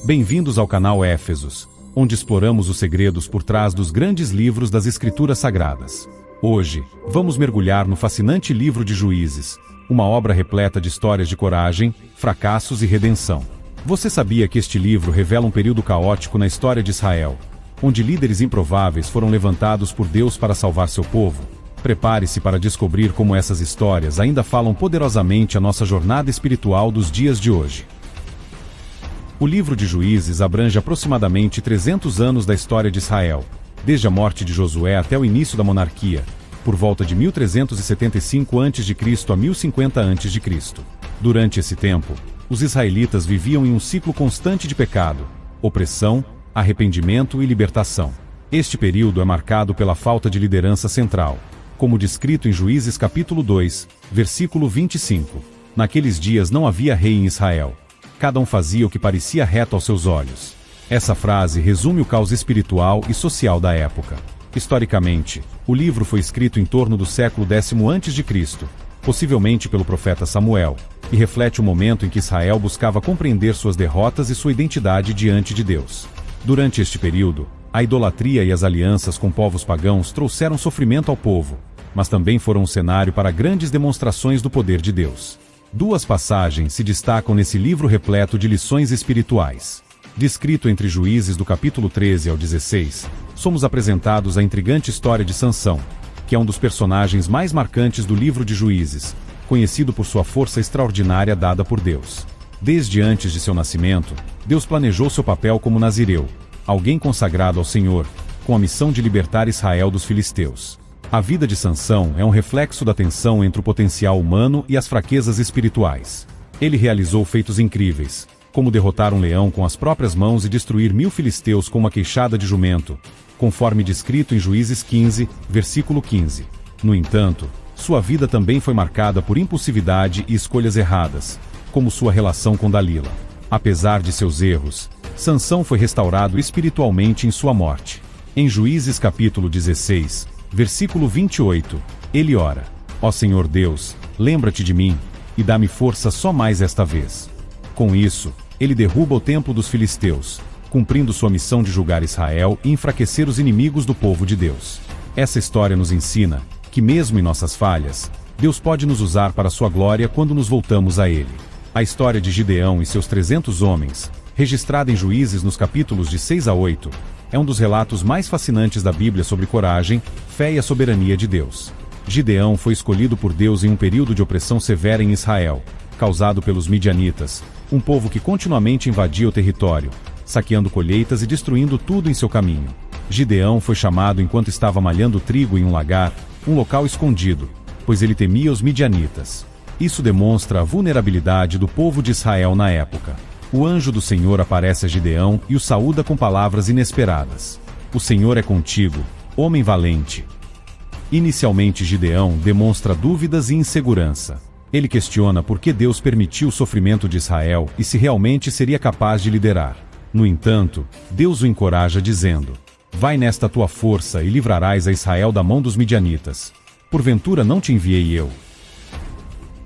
Bem-vindos ao canal Éfesos, onde exploramos os segredos por trás dos grandes livros das Escrituras Sagradas. Hoje, vamos mergulhar no fascinante livro de Juízes, uma obra repleta de histórias de coragem, fracassos e redenção. Você sabia que este livro revela um período caótico na história de Israel, onde líderes improváveis foram levantados por Deus para salvar seu povo? Prepare-se para descobrir como essas histórias ainda falam poderosamente a nossa jornada espiritual dos dias de hoje. O livro de Juízes abrange aproximadamente 300 anos da história de Israel, desde a morte de Josué até o início da monarquia, por volta de 1375 a.C. a 1050 a.C. Durante esse tempo, os israelitas viviam em um ciclo constante de pecado, opressão, arrependimento e libertação. Este período é marcado pela falta de liderança central, como descrito em Juízes capítulo 2, versículo 25. Naqueles dias não havia rei em Israel. Cada um fazia o que parecia reto aos seus olhos. Essa frase resume o caos espiritual e social da época. Historicamente, o livro foi escrito em torno do século X a.C., possivelmente pelo profeta Samuel, e reflete o momento em que Israel buscava compreender suas derrotas e sua identidade diante de Deus. Durante este período, a idolatria e as alianças com povos pagãos trouxeram sofrimento ao povo, mas também foram um cenário para grandes demonstrações do poder de Deus. Duas passagens se destacam nesse livro repleto de lições espirituais. Descrito entre Juízes do capítulo 13 ao 16, somos apresentados a intrigante história de Sansão, que é um dos personagens mais marcantes do livro de Juízes, conhecido por sua força extraordinária dada por Deus. Desde antes de seu nascimento, Deus planejou seu papel como nazireu, alguém consagrado ao Senhor, com a missão de libertar Israel dos filisteus. A vida de Sansão é um reflexo da tensão entre o potencial humano e as fraquezas espirituais. Ele realizou feitos incríveis, como derrotar um leão com as próprias mãos e destruir 1000 filisteus com uma queixada de jumento, conforme descrito em Juízes 15, versículo 15. No entanto, sua vida também foi marcada por impulsividade e escolhas erradas, como sua relação com Dalila. Apesar de seus erros, Sansão foi restaurado espiritualmente em sua morte. Em Juízes capítulo 16, versículo 28, ele ora: Ó Senhor Deus, lembra-te de mim, e dá-me força só mais esta vez. Com isso, ele derruba o templo dos filisteus, cumprindo sua missão de julgar Israel e enfraquecer os inimigos do povo de Deus. Essa história nos ensina que mesmo em nossas falhas, Deus pode nos usar para sua glória quando nos voltamos a Ele. A história de Gideão e seus 300 homens, registrada em Juízes nos capítulos de 6 a 8, é um dos relatos mais fascinantes da Bíblia sobre coragem, fé e a soberania de Deus. Gideão foi escolhido por Deus em um período de opressão severa em Israel, causado pelos midianitas, um povo que continuamente invadia o território, saqueando colheitas e destruindo tudo em seu caminho. Gideão foi chamado enquanto estava malhando trigo em um lagar, um local escondido, pois ele temia os midianitas. Isso demonstra a vulnerabilidade do povo de Israel na época. O anjo do Senhor aparece a Gideão e o saúda com palavras inesperadas. O Senhor é contigo, homem valente. Inicialmente Gideão demonstra dúvidas e insegurança. Ele questiona por que Deus permitiu o sofrimento de Israel e se realmente seria capaz de liderar. No entanto, Deus o encoraja dizendo: Vai nesta tua força e livrarás a Israel da mão dos midianitas. Porventura não te enviei eu?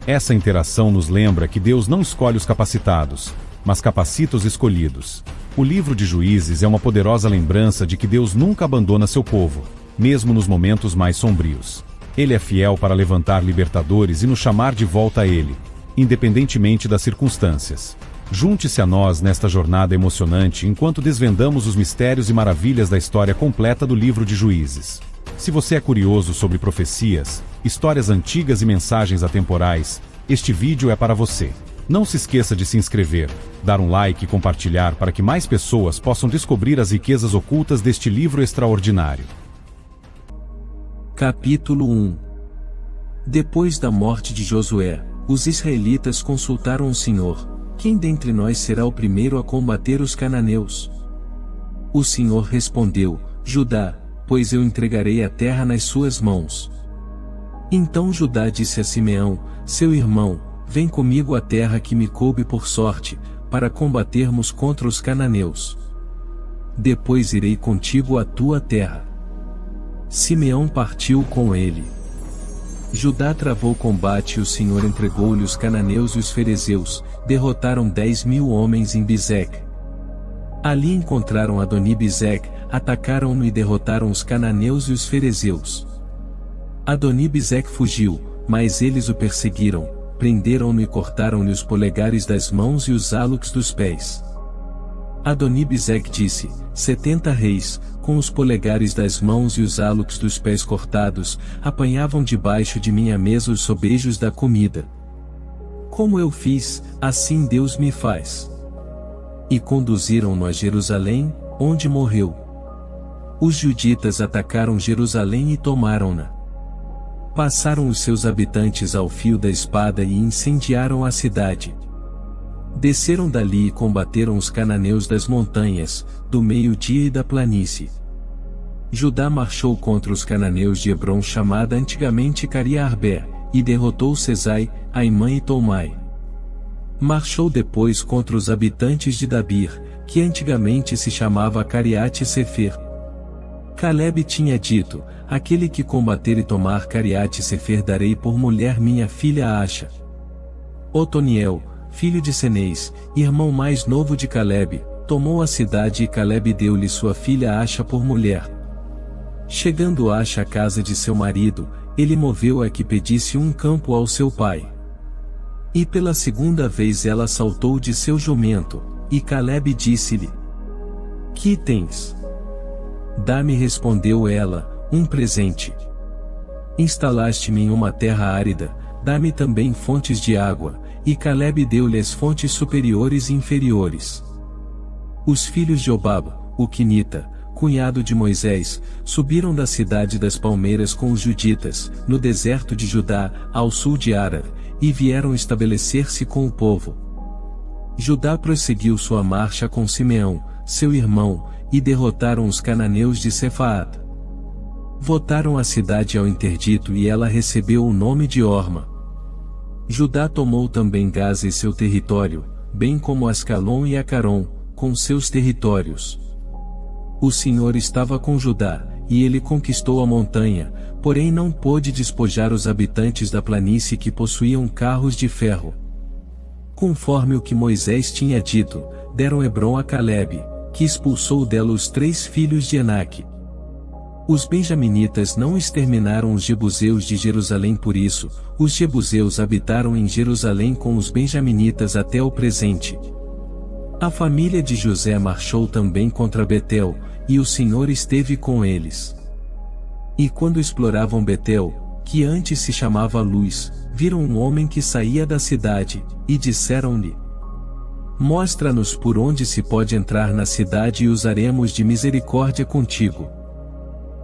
Essa interação nos lembra que Deus não escolhe os capacitados, mas capacita os escolhidos. O livro de Juízes é uma poderosa lembrança de que Deus nunca abandona seu povo, mesmo nos momentos mais sombrios. Ele é fiel para levantar libertadores e nos chamar de volta a Ele, independentemente das circunstâncias. Junte-se a nós nesta jornada emocionante enquanto desvendamos os mistérios e maravilhas da história completa do livro de Juízes. Se você é curioso sobre profecias, histórias antigas e mensagens atemporais, este vídeo é para você. Não se esqueça de se inscrever, dar um like e compartilhar para que mais pessoas possam descobrir as riquezas ocultas deste livro extraordinário. Capítulo 1. Depois da morte de Josué, os israelitas consultaram o Senhor: Quem dentre nós será o primeiro a combater os cananeus? O Senhor respondeu: Judá, pois eu entregarei a terra nas suas mãos. Então Judá disse a Simeão, seu irmão: Vem comigo à terra que me coube por sorte, para combatermos contra os cananeus. Depois irei contigo à tua terra. Simeão partiu com ele. Judá travou combate e o Senhor entregou-lhe os cananeus e os ferezeus, derrotaram 10.000 homens em Bizeque. Ali encontraram Adoni-Bezeque, atacaram-no e derrotaram os cananeus e os ferezeus. Adoni-Bezeque fugiu, mas eles o perseguiram, prenderam-no e cortaram-lhe os polegares das mãos e os áluques dos pés. Adoni-Bezeque disse: 70 reis, com os polegares das mãos e os áluques dos pés cortados, apanhavam debaixo de minha mesa os sobejos da comida. Como eu fiz, assim Deus me faz. E conduziram-no a Jerusalém, onde morreu. Os juditas atacaram Jerusalém e tomaram-na. Passaram os seus habitantes ao fio da espada e incendiaram a cidade. Desceram dali e combateram os cananeus das montanhas, do meio-dia e da planície. Judá marchou contra os cananeus de Hebrom, chamada antigamente Cariarbé, e derrotou Sesai, Aimã e Tolmai. Marchou depois contra os habitantes de Dabir, que antigamente se chamava Cariate-Sefer. Calebe tinha dito: aquele que combater e tomar Cariate-Sefer darei por mulher minha filha Acha. Otoniel, filho de Cenez, irmão mais novo de Calebe, tomou a cidade e Calebe deu-lhe sua filha Acha por mulher. Chegando Acha à casa de seu marido, ele moveu-a que pedisse um campo ao seu pai. E pela segunda vez ela saltou de seu jumento, e Calebe disse-lhe: Que tens? Dá-me, respondeu ela, um presente. Instalaste-me em uma terra árida, dá-me também fontes de água, e Calebe deu-lhe as fontes superiores e inferiores. Os filhos de Obab, o quinita, cunhado de Moisés, subiram da cidade das palmeiras com os juditas, no deserto de Judá, ao sul de Arar, e vieram estabelecer-se com o povo. Judá prosseguiu sua marcha com Simeão, seu irmão, e derrotaram os cananeus de Sefaat. Votaram a cidade ao interdito e ela recebeu o nome de Orma. Judá tomou também Gaza e seu território, bem como Ascalon e Acaron, com seus territórios. O Senhor estava com Judá, e ele conquistou a montanha, porém não pôde despojar os habitantes da planície que possuíam carros de ferro. Conforme o que Moisés tinha dito, deram Hebrom a Calebe, que expulsou dela os 3 filhos de Enaque. Os benjaminitas não exterminaram os jebuseus de Jerusalém, por isso, os jebuseus habitaram em Jerusalém com os benjaminitas até o presente. A família de José marchou também contra Betel, e o Senhor esteve com eles. E quando exploravam Betel, que antes se chamava Luz, viram um homem que saía da cidade, e disseram-lhe: Mostra-nos por onde se pode entrar na cidade e usaremos de misericórdia contigo.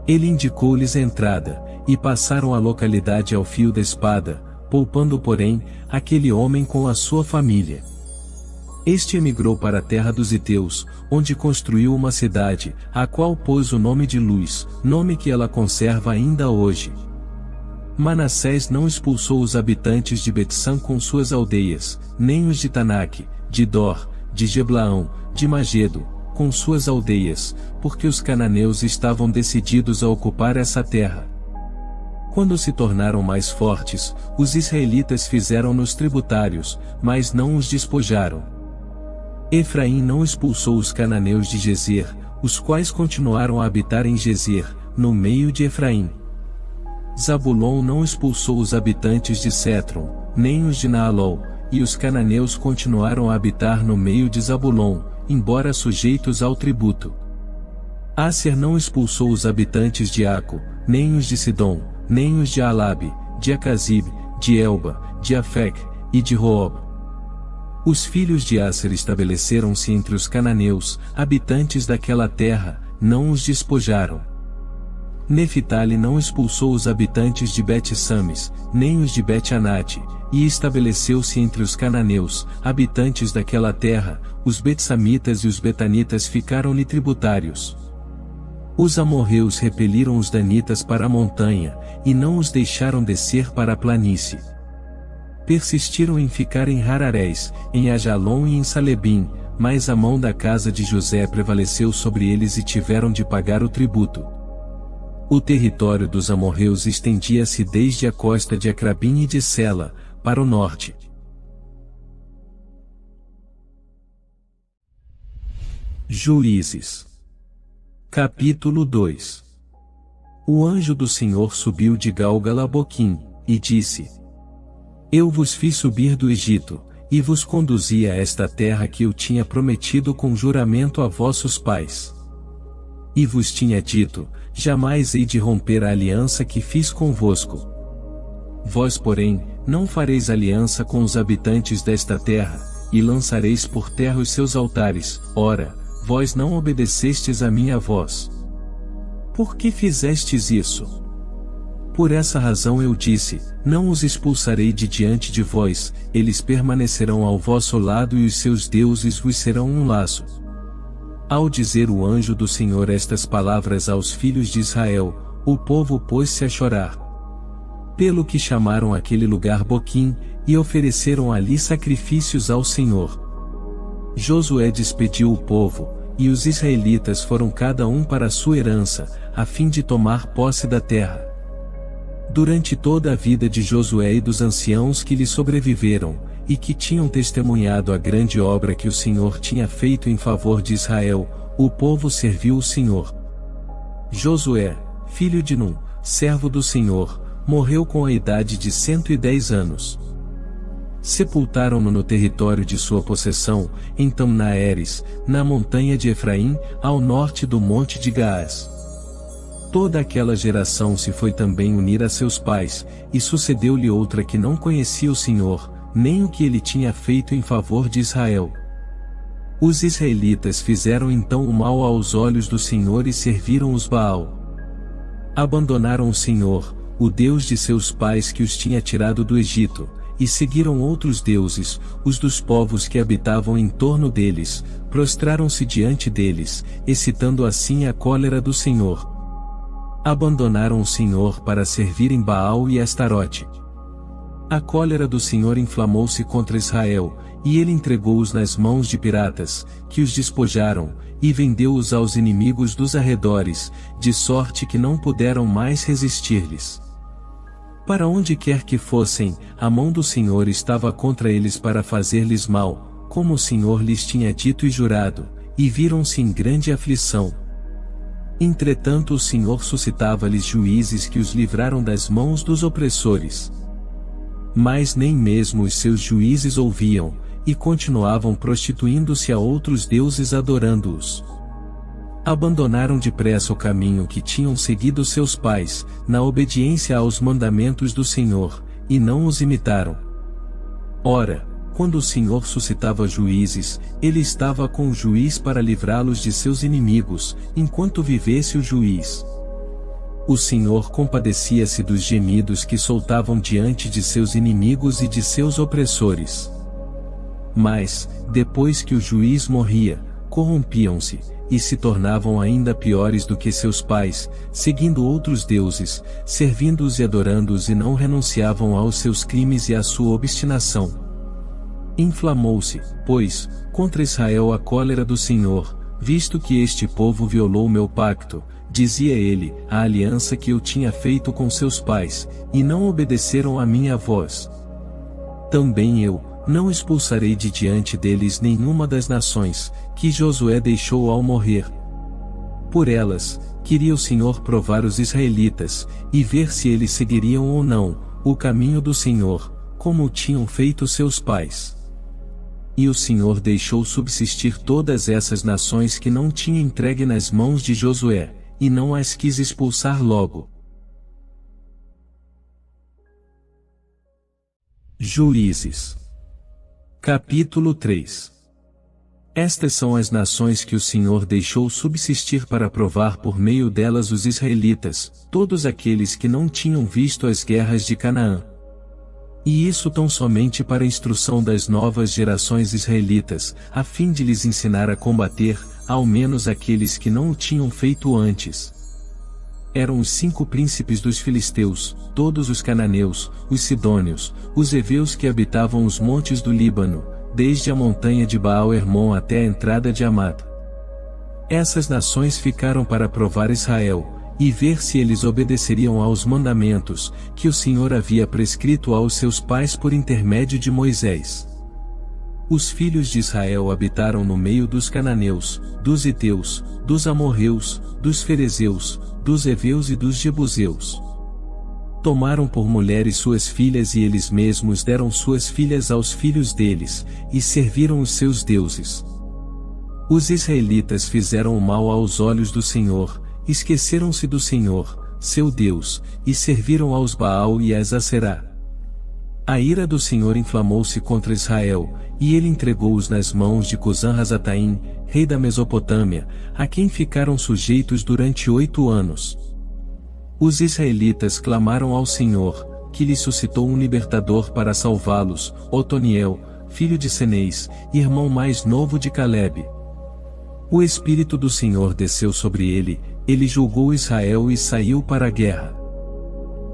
Ele indicou-lhes a entrada, e passaram a localidade ao fio da espada, poupando porém, aquele homem com a sua família. Este emigrou para a terra dos Iteus, onde construiu uma cidade, a qual pôs o nome de Luz, nome que ela conserva ainda hoje. Manassés não expulsou os habitantes de Betsã com suas aldeias, nem os de Tanaque, de Dor, de Geblaão, de Magedo, com suas aldeias, porque os cananeus estavam decididos a ocupar essa terra. Quando se tornaram mais fortes, os israelitas fizeram-nos tributários, mas não os despojaram. Efraim não expulsou os cananeus de Gezer, os quais continuaram a habitar em Gezer, no meio de Efraim. Zabulon não expulsou os habitantes de Sétron, nem os de Naalol, e os cananeus continuaram a habitar no meio de Zabulon, embora sujeitos ao tributo. Asser não expulsou os habitantes de Aco, nem os de Sidom, nem os de Alabe, de Acazib, de Elba, de Afec, e de Roob. Os filhos de Asser estabeleceram-se entre os cananeus, habitantes daquela terra, não os despojaram. Neftali não expulsou os habitantes de Bet-Sames, nem os de Bet-Anate, e estabeleceu-se entre os cananeus, habitantes daquela terra, os betsamitas e os betanitas ficaram-lhe tributários. Os amorreus repeliram os danitas para a montanha, e não os deixaram descer para a planície. Persistiram em ficar em Hararés, em Ajalon e em Salebim, mas a mão da casa de José prevaleceu sobre eles e tiveram de pagar o tributo. O território dos amorreus estendia-se desde a costa de Acrabim e de Sela, para o norte. Juízes. Capítulo 2. O anjo do Senhor subiu de Galgala a Boquim, e disse: Eu vos fiz subir do Egito, e vos conduzi a esta terra que eu tinha prometido com juramento a vossos pais. E vos tinha dito: jamais hei de romper a aliança que fiz convosco. Vós, porém, não fareis aliança com os habitantes desta terra, e lançareis por terra os seus altares. Ora, vós não obedecestes a minha voz. Por que fizestes isso? Por essa razão eu disse: não os expulsarei de diante de vós, eles permanecerão ao vosso lado e os seus deuses vos serão um laço. Ao dizer o anjo do Senhor estas palavras aos filhos de Israel, o povo pôs-se a chorar. Pelo que chamaram aquele lugar Boquim, e ofereceram ali sacrifícios ao Senhor. Josué despediu o povo, e os israelitas foram cada um para a sua herança, a fim de tomar posse da terra. Durante toda a vida de Josué e dos anciãos que lhe sobreviveram, e que tinham testemunhado a grande obra que o Senhor tinha feito em favor de Israel, o povo serviu o Senhor. Josué, filho de Num, servo do Senhor, morreu com a idade de 110 anos. Sepultaram-no no território de sua possessão, em Tamnaeres, na montanha de Efraim, ao norte do monte de Gaás. Toda aquela geração se foi também unir a seus pais, e sucedeu-lhe outra que não conhecia o Senhor, nem o que ele tinha feito em favor de Israel. Os israelitas fizeram então o mal aos olhos do Senhor e serviram os Baal. Abandonaram o Senhor, o Deus de seus pais que os tinha tirado do Egito, e seguiram outros deuses, os dos povos que habitavam em torno deles, prostraram-se diante deles, excitando assim a cólera do Senhor. Abandonaram o Senhor para servirem Baal e Astarote. A cólera do Senhor inflamou-se contra Israel, e ele entregou-os nas mãos de piratas, que os despojaram, e vendeu-os aos inimigos dos arredores, de sorte que não puderam mais resistir-lhes. Para onde quer que fossem, a mão do Senhor estava contra eles para fazer-lhes mal, como o Senhor lhes tinha dito e jurado, e viram-se em grande aflição. Entretanto o Senhor suscitava-lhes juízes que os livraram das mãos dos opressores. Mas nem mesmo os seus juízes ouviam, e continuavam prostituindo-se a outros deuses adorando-os. Abandonaram depressa o caminho que tinham seguido seus pais, na obediência aos mandamentos do Senhor, e não os imitaram. Ora, quando o Senhor suscitava juízes, ele estava com o juiz para livrá-los de seus inimigos, enquanto vivesse o juiz. O Senhor compadecia-se dos gemidos que soltavam diante de seus inimigos e de seus opressores. Mas, depois que o juiz morria, corrompiam-se, e se tornavam ainda piores do que seus pais, seguindo outros deuses, servindo-os e adorando-os e não renunciavam aos seus crimes e à sua obstinação. Inflamou-se, pois, contra Israel a cólera do Senhor, visto que este povo violou meu pacto, dizia ele, a aliança que eu tinha feito com seus pais, e não obedeceram à minha voz. Também eu não expulsarei de diante deles nenhuma das nações, que Josué deixou ao morrer. Por elas, queria o Senhor provar os israelitas, e ver se eles seguiriam ou não o caminho do Senhor, como o tinham feito seus pais. E o Senhor deixou subsistir todas essas nações que não tinha entregue nas mãos de Josué, e não as quis expulsar logo. Juízes. Capítulo 3. Estas são as nações que o Senhor deixou subsistir para provar por meio delas os israelitas, todos aqueles que não tinham visto as guerras de Canaã. E isso tão somente para a instrução das novas gerações israelitas, a fim de lhes ensinar a combater, ao menos aqueles que não o tinham feito antes. Eram os 5 príncipes dos filisteus, todos os cananeus, os sidônios, os heveus que habitavam os montes do Líbano, desde a montanha de Baal-Hermon até a entrada de Amad. Essas nações ficaram para provar Israel, e ver se eles obedeceriam aos mandamentos, que o Senhor havia prescrito aos seus pais por intermédio de Moisés. Os filhos de Israel habitaram no meio dos cananeus, dos heteus, dos amorreus, dos ferezeus, dos heveus e dos jebuseus. Tomaram por mulheres suas filhas e eles mesmos deram suas filhas aos filhos deles, e serviram os seus deuses. Os israelitas fizeram o mal aos olhos do Senhor, esqueceram-se do Senhor, seu Deus, e serviram aos Baal e às Aserá. A ira do Senhor inflamou-se contra Israel, e ele entregou-os nas mãos de Cusã-Rasataim, rei da Mesopotâmia, a quem ficaram sujeitos durante 8 anos. Os israelitas clamaram ao Senhor, que lhes suscitou um libertador para salvá-los, Otoniel, filho de Cenez, irmão mais novo de Calebe. O Espírito do Senhor desceu sobre ele julgou Israel e saiu para a guerra.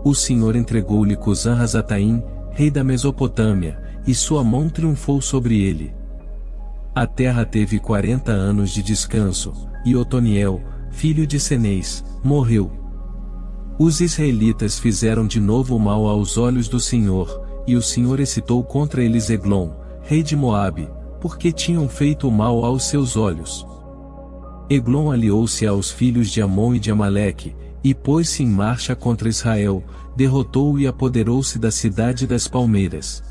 O Senhor entregou-lhe Cusã-Rasataim, rei da Mesopotâmia, e sua mão triunfou sobre ele. A terra teve 40 anos de descanso, e Otoniel, filho de Cenez, morreu. Os israelitas fizeram de novo o mal aos olhos do Senhor, e o Senhor excitou contra eles Eglon, rei de Moabe, porque tinham feito o mal aos seus olhos. Eglon aliou-se aos filhos de Amon e de Amaleque, e pôs-se em marcha contra Israel, derrotou-o e apoderou-se da cidade das palmeiras.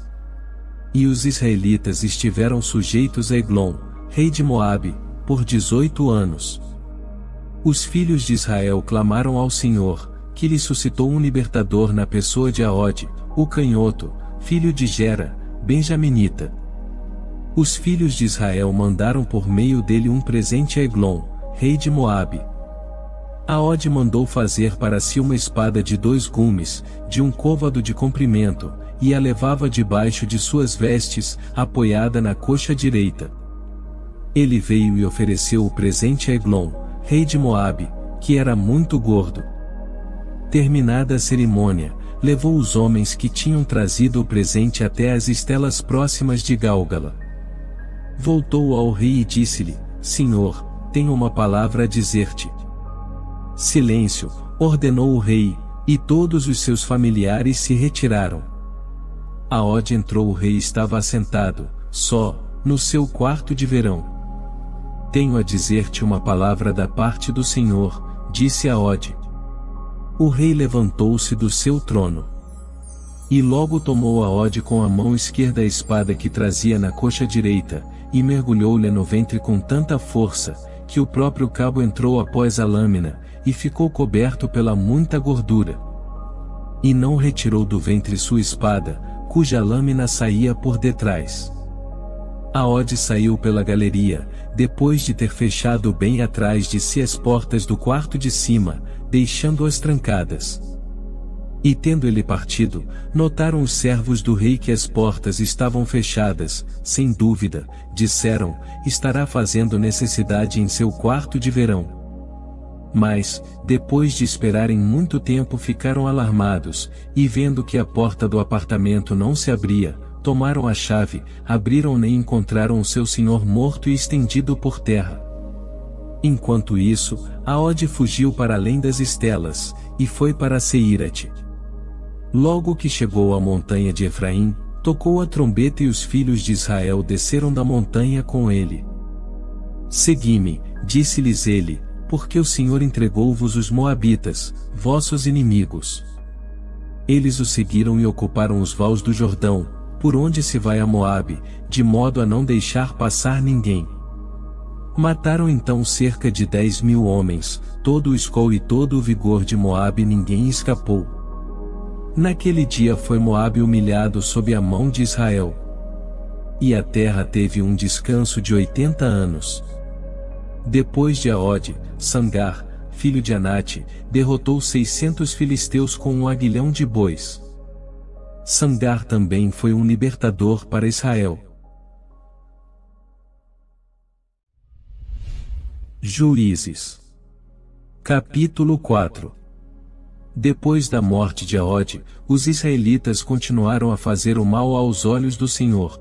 E os israelitas estiveram sujeitos a Eglon, rei de Moabe, por 18 anos. Os filhos de Israel clamaram ao Senhor, que lhe suscitou um libertador na pessoa de Aode, o canhoto, filho de Gera, benjaminita. Os filhos de Israel mandaram por meio dele um presente a Eglon, rei de Moabe. Aode mandou fazer para si uma espada de 2 gumes, de 1 côvado de comprimento, e a levava debaixo de suas vestes, apoiada na coxa direita. Ele veio e ofereceu o presente a Eglon, rei de Moabe, que era muito gordo. Terminada a cerimônia, levou os homens que tinham trazido o presente até as estelas próximas de Gálgala. Voltou ao rei e disse-lhe: Senhor, tenho uma palavra a dizer-te. Silêncio, ordenou o rei, e todos os seus familiares se retiraram. Aode entrou. O rei estava assentado, só, no seu quarto de verão. Tenho a dizer-te uma palavra da parte do Senhor, disse Aode. O rei levantou-se do seu trono. E logo tomou Aode com a mão esquerda a espada que trazia na coxa direita, e mergulhou-lhe no ventre com tanta força, que o próprio cabo entrou após a lâmina, e ficou coberto pela muita gordura. E não retirou do ventre sua espada, cuja lâmina saía por detrás. Aode saiu pela galeria, depois de ter fechado bem atrás de si as portas do quarto de cima, deixando-as trancadas. E tendo ele partido, notaram os servos do rei que as portas estavam fechadas, sem dúvida, disseram, estará fazendo necessidade em seu quarto de verão. Mas, depois de esperarem muito tempo ficaram alarmados, e vendo que a porta do apartamento não se abria, tomaram a chave, abriram-na e encontraram o seu senhor morto e estendido por terra. Enquanto isso, Aode fugiu para além das estelas, e foi para Seirate. Logo que chegou à montanha de Efraim, tocou a trombeta e os filhos de Israel desceram da montanha com ele. Segui-me, disse-lhes ele, porque o Senhor entregou-vos os moabitas, vossos inimigos. Eles o seguiram e ocuparam os vales do Jordão, por onde se vai a Moabe, de modo a não deixar passar ninguém. Mataram então cerca de 10.000 homens, todo o escol e todo o vigor de Moabe, ninguém escapou. Naquele dia foi Moabe humilhado sob a mão de Israel. E a terra teve um descanso de 80 anos. Depois de Aode, Sangar, filho de Anate, derrotou 600 filisteus com um aguilhão de bois. Sangar também foi um libertador para Israel. Juízes. Capítulo 4. Depois da morte de Aode, os israelitas continuaram a fazer o mal aos olhos do Senhor.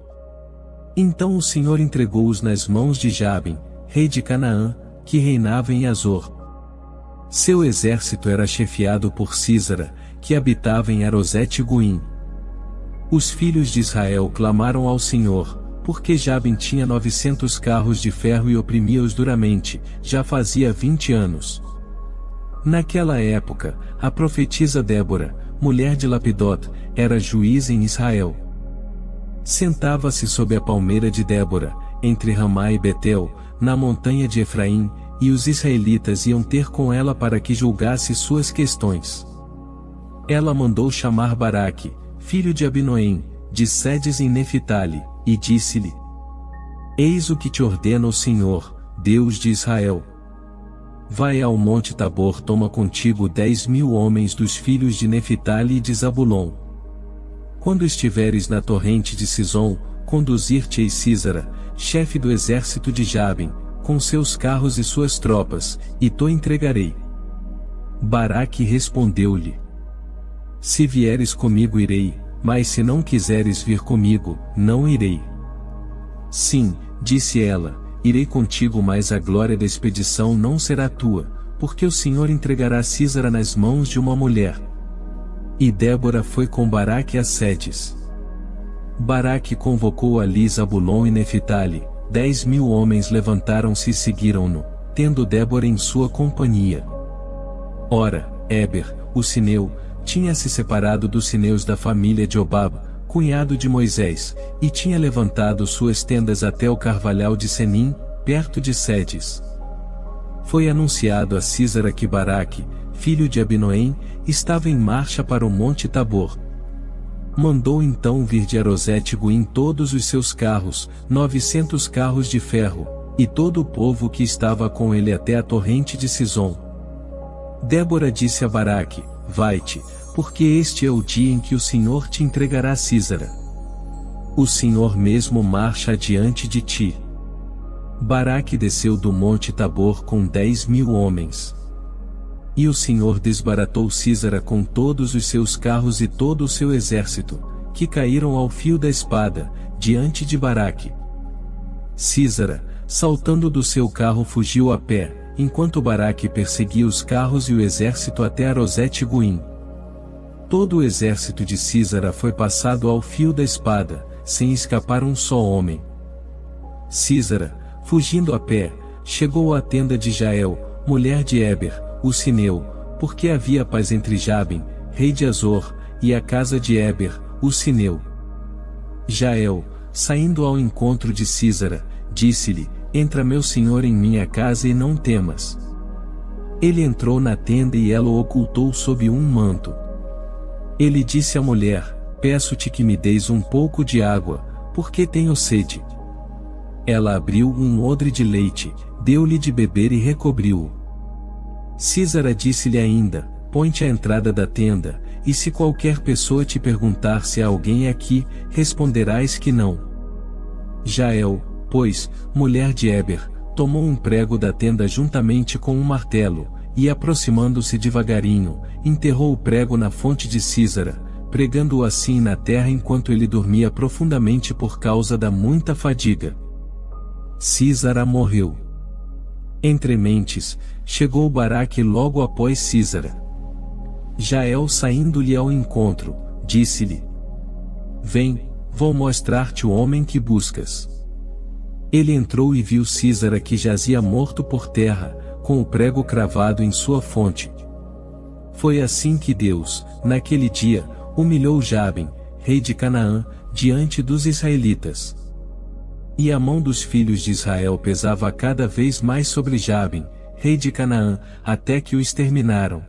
Então o Senhor entregou-os nas mãos de Jabim, rei de Canaã, que reinava em Azor. Seu exército era chefiado por Sísara, que habitava em Arosete-Goim. Os filhos de Israel clamaram ao Senhor, porque Jabim tinha 900 carros de ferro e oprimia-os duramente, já fazia 20 anos. Naquela época, a profetisa Débora, mulher de Lapidot, era juiz em Israel. Sentava-se sob a palmeira de Débora, entre Ramá e Betel, na montanha de Efraim, e os israelitas iam ter com ela para que julgasse suas questões. Ela mandou chamar Baraque, filho de Abinoém, de Sedes em Neftali, e disse-lhe: Eis o que te ordena o Senhor, Deus de Israel. Vai ao monte Tabor, toma contigo 10.000 homens dos filhos de Neftali e de Zabulon. Quando estiveres na torrente de Sison, conduzir-te-ei Sísara, chefe do exército de Jabim, com seus carros e suas tropas, e te entregarei. Baraque respondeu-lhe: Se vieres comigo irei, mas se não quiseres vir comigo, não irei. Sim, disse ela, irei contigo, mas a glória da expedição não será tua, porque o Senhor entregará Sísara nas mãos de uma mulher. E Débora foi com Baraque a Sedes. Baraque convocou ali Zabulon e Neftali, 10.000 homens levantaram-se e seguiram-no, tendo Débora em sua companhia. Ora, Éber, o sineu, tinha se separado dos sineus da família de Obab, cunhado de Moisés, e tinha levantado suas tendas até o carvalhal de Senim, perto de Sedes. Foi anunciado a Sísara que Baraque, filho de Abinoém, estava em marcha para o monte Tabor. Mandou então vir de Arosete-Goim todos os seus carros, 900 carros de ferro, e todo o povo que estava com ele até a torrente de Sison. Débora disse a Baraque: Vai-te, porque este é o dia em que o Senhor te entregará Sísara. O Senhor mesmo marcha adiante de ti. Baraque desceu do monte Tabor com 10.000 homens. E o Senhor desbaratou Sísara com todos os seus carros e todo o seu exército, que caíram ao fio da espada, diante de Baraque. Sísara, saltando do seu carro, fugiu a pé, enquanto Baraque perseguia os carros e o exército até Arosete-Goim. Todo o exército de Sísara foi passado ao fio da espada, sem escapar um só homem. Sísara, fugindo a pé, chegou à tenda de Jael, mulher de Éber, o sineu, porque havia paz entre Jabim, rei de Azor, e a casa de Éber, o sineu. Jael, saindo ao encontro de Sísara, disse-lhe: Entra meu senhor em minha casa e não temas. Ele entrou na tenda e ela o ocultou sob um manto. Ele disse à mulher: Peço-te que me deis um pouco de água, porque tenho sede. Ela abriu um odre de leite, deu-lhe de beber e recobriu-o. Sísara disse-lhe ainda: Põe-te à entrada da tenda, e se qualquer pessoa te perguntar se há alguém aqui, responderás que não. Jael, pois, mulher de Éber, tomou um prego da tenda juntamente com um martelo, e aproximando-se devagarinho, enterrou o prego na fonte de Sísara, pregando-o assim na terra enquanto ele dormia profundamente por causa da muita fadiga. Sísara morreu. Entre mentes, chegou Baraque logo após Sísara. Jael, saindo-lhe ao encontro, disse-lhe: Vem, vou mostrar-te o homem que buscas. Ele entrou e viu Sísara que jazia morto por terra, com o prego cravado em sua fonte. Foi assim que Deus, naquele dia, humilhou Jabim, rei de Canaã, diante dos israelitas. E a mão dos filhos de Israel pesava cada vez mais sobre Jabim, rei de Canaã, até que o exterminaram.